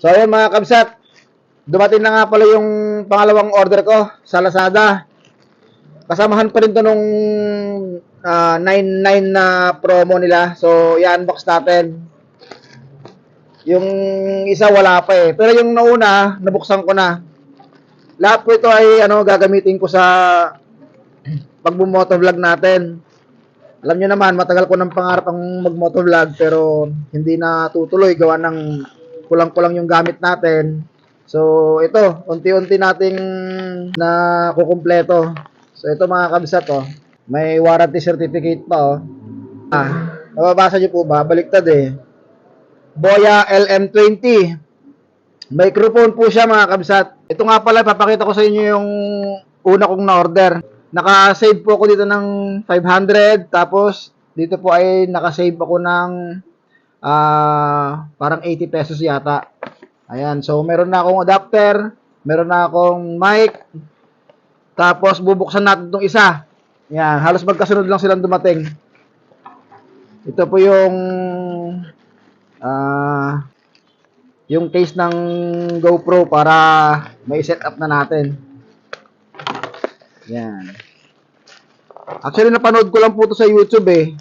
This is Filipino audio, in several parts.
So ayun mga kabsat, dumating na nga pala yung pangalawang order ko sa Lazada. Kasamahan pa rin to nung 99 na promo nila. So i-unbox natin. Yung isa wala pa eh. Pero yung nauna, nabuksan ko na. Lahat po ito ay gagamitin ko sa pagbumotovlog natin. Alam nyo naman, matagal ko ng pangarap ang mag-motovlog pero hindi na tutuloy gawa ng kulang-kulang yung gamit natin. So, ito, unti-unti nating na kukumpleto. So, ito mga kabsat, oh. May warranty certificate pa, oh. Nababasa nyo po ba? Baliktad eh. Boya LM20. Microphone po siya mga kabsat. Ito nga pala, papakita ko sa inyo yung una kong na-order. Naka-save po ako dito ng 500. Tapos, dito po ay naka-save ako ng parang 80 pesos yata. Ayan, so meron na akong adapter, meron na akong mic, tapos bubuksan natin itong isa. Ayan, halos magkasunod lang silang dumating. Ito po yung case ng GoPro para may set up na natin. Ayan. Actually, napanood ko lang po ito sa YouTube eh.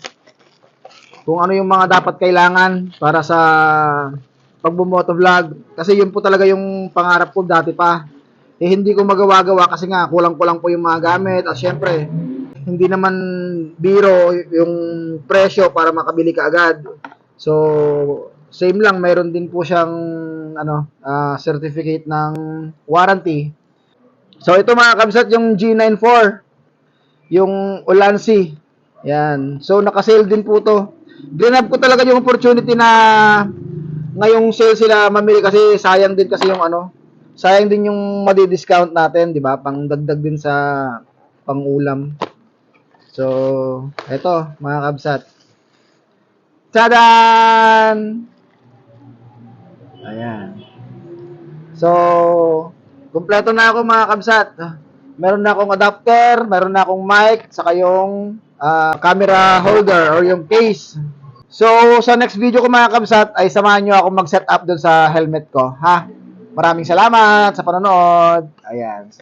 Kung ano yung mga dapat kailangan para sa pagbumotovlog. Kasi yun po talaga yung pangarap ko dati pa. Eh hindi ko magawa-gawa kasi nga kulang-kulang po yung mga gamit. At syempre, hindi naman biro yung presyo para makabili ka agad. So, same lang, mayroon din po siyang certificate ng warranty. So, ito mga kabsat, yung G94, yung Ulanzi. Yan. So, nakasale din po to. Grinab ko talaga yung opportunity na ngayong sale sila mamili kasi sayang din kasi yung sayang din yung madi-discount natin, di ba? Pangdagdag din sa pangulam. So, eto mga kabsat. Tadan! Ayan. So, kumpleto na ako mga kabsat. Meron na akong adapter, meron na akong mic, saka yung camera holder or yung case. So, sa next video ko mga kabsat ay samahan nyo ako mag-set up dun sa helmet ko, ha? Maraming salamat sa panonood. Ayan.